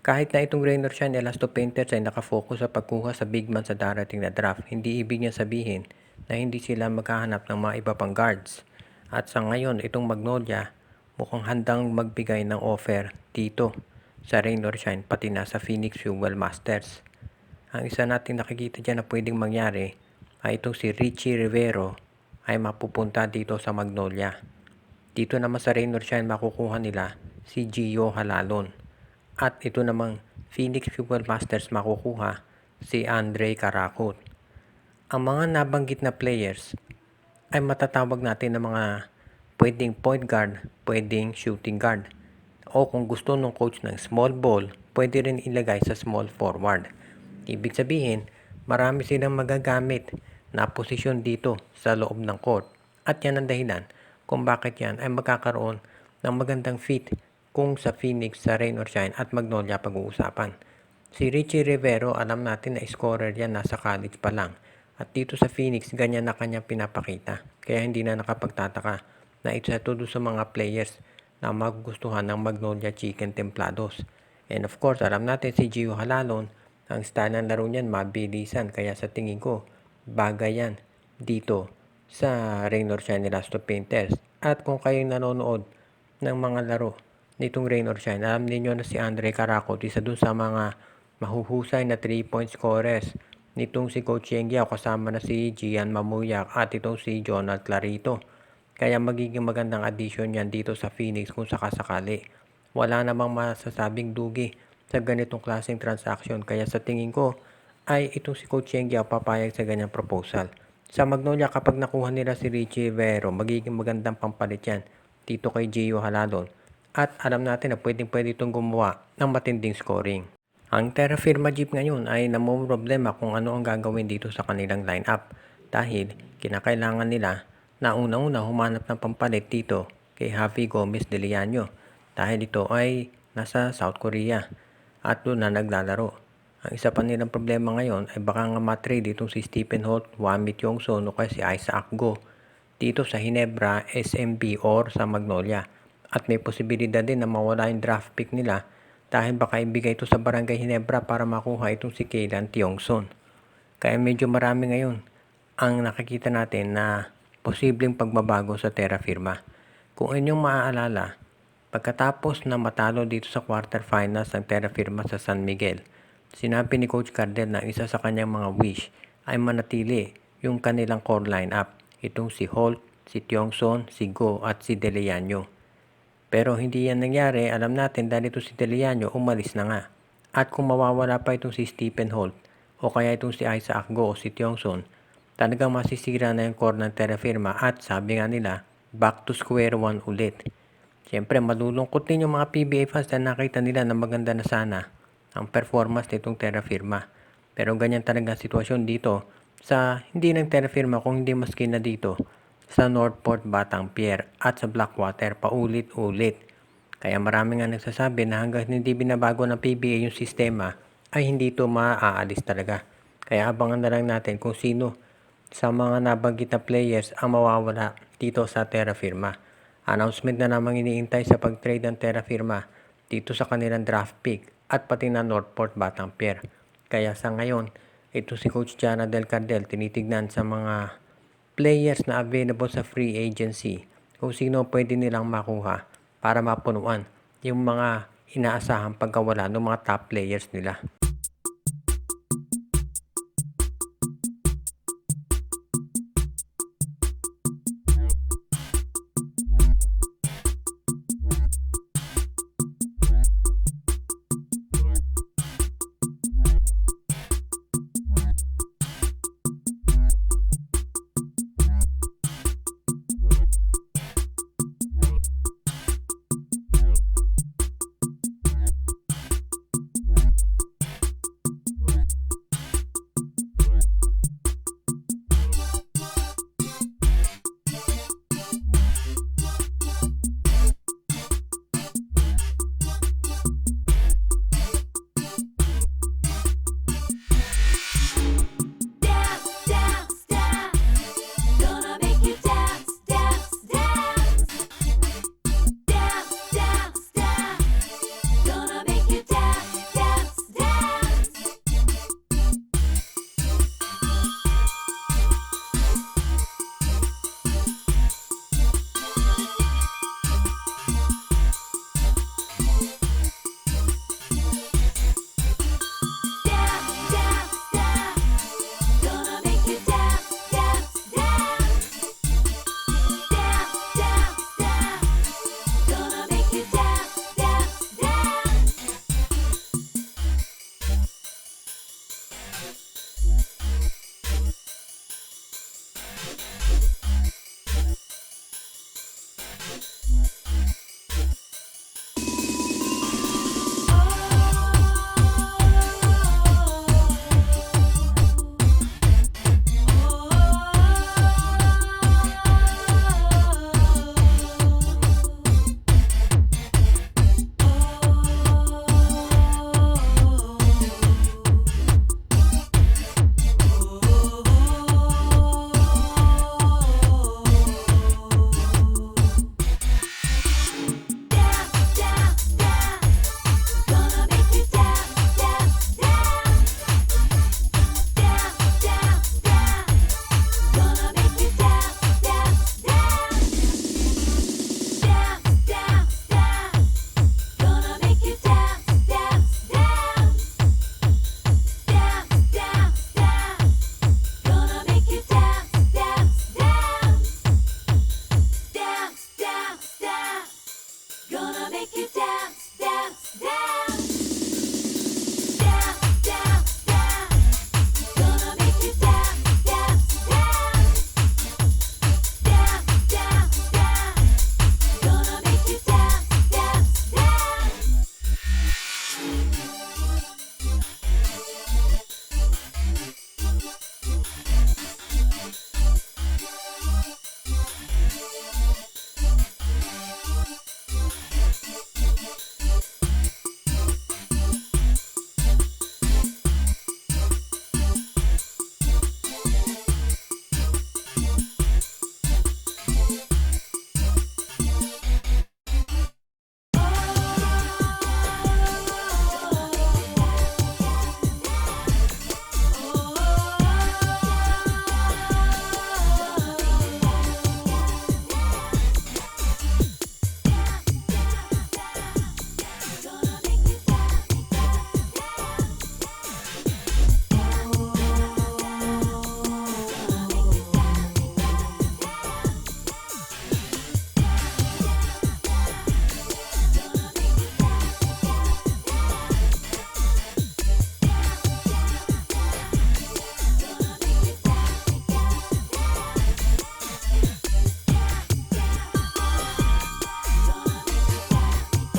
Kahit na itong Rain or Shine Elasto Painters ay nakafocus sa pagkuha sa big man sa darating na draft, hindi ibig niya sabihin na hindi sila maghahanap ng mga iba pang guards. At sa ngayon, itong Magnolia mukhang handang magbigay ng offer dito sa Rain or Shine pati na sa Phoenix Fuel Masters. Ang isa nating nakikita dyan na pwedeng mangyari ay itong si Richie Rivero ay mapupunta dito sa Magnolia. Dito naman sa Rain or Shine makukuha nila si Gio Halalon. At ito namang Phoenix Fuel Masters makukuha si Andre Karakot. Ang mga nabanggit na players ay matatawag natin ng mga pwedeng point guard, pwedeng shooting guard. O kung gusto ng coach ng small ball, pwede rin ilagay sa small forward. Ibig sabihin, marami silang magagamit na posisyon dito sa loob ng court. At yan ang dahilan kung bakit yan ay magkakaroon ng magandang fit kung sa Phoenix, sa Rain or Shine at Magnolia pag-uusapan. Si Richie Rivero, alam natin na scorer yan, nasa college pa lang. At dito sa Phoenix, ganyan na kanya pinapakita. Kaya hindi na nakapagtataka na isa ito sa mga players na magugustuhan ng Magnolia Chicken Templados. And of course, alam natin si Gio Halalon, ang style ng laro niyan mabilisan. Kaya sa tingin ko, bagay yan dito sa Rain or Shine Elasto Painters. At kung kayo nanonood ng mga laro nitong Rain or Shine, alam niyo na si Andre Karakot, isa dun sa mga mahuhusay na 3-point scorers nitong si Coach Yengyao, kasama na si Gian Mamuyak at itong si Jonald Clarito. Kaya magiging magandang addition yan dito sa Phoenix kung sakasakali. Wala namang masasabing dugi sa ganitong klaseng transaction. Kaya sa tingin ko ay itong si Coach Yengyao papayag sa ganyang proposal. Sa Magnolia, kapag nakuha nila si Richie Rivero, magiging magandang pampalit yan dito kay Gio Halalon. At alam natin na pwedeng-pwede itong gumawa ng matinding scoring. Ang Terra Firma Jeep ngayon ay namumroblema kung ano ang gagawin dito sa kanilang lineup dahil kinakailangan nila na una-una humanap ng pampalit dito kay Javi Gomez de Leaño dahil ito ay nasa South Korea at doon na naglalaro. Ang isa pa nilang problema ngayon ay baka nga matrade itong si Stephen Holt, Wamit Yongson o kaya si Isaac Go dito sa Hinebra, SMB or sa Magnolia. At may posibilidad din na mawala yung draft pick nila dahil baka ibigay ito sa Barangay Hinebra para makuha itong si Kaylan Tiongson. Kaya medyo marami ngayon ang nakikita natin na posibleng pagbabago sa Terra Firma. Kung inyong maaalala, pagkatapos na matalo dito sa quarterfinals ng Terra Firma sa San Miguel, sinabi ni Coach Cardel na isa sa kanyang mga wish ay manatili yung kanilang core lineup. Itong si Holt, si Tiongson, si Go at si De Leaño. Pero hindi yan nangyari, alam natin dahil ito si De Leaño umalis na nga. At kung mawawala pa itong si Stephen Holt o kaya itong si Isaac Go o si Tiongson, talagang masisira na yung core ng Terra Firma at sabi nga nila, back to square one ulit. Siyempre malulungkot din yung mga PBA fans na nakita nila na maganda na sana ang performance nitong Terra Firma. Pero ganyan talaga ang sitwasyon dito sa hindi ng Terra Firma kung hindi maski na dito sa Northport, Batang Pier at sa Blackwater paulit-ulit. Kaya marami nga nagsasabi na hanggang hindi binabago ng PBA yung sistema ay hindi ito maaalis talaga. Kaya abangan na lang natin kung sino sa mga nabanggit na players ang mawawala dito sa Terra Firma. Announcement na namang iniintay sa pag-trade ng Terra Firma dito sa kanilang draft pick at pati na Northport, Batang Pier. Kaya sa ngayon, ito si Coach Jana Del Cardel tinitignan sa mga players na available sa free agency kung sino pwede nilang makuha para mapunuan yung mga inaasahang pagkawala ng mga top players nila.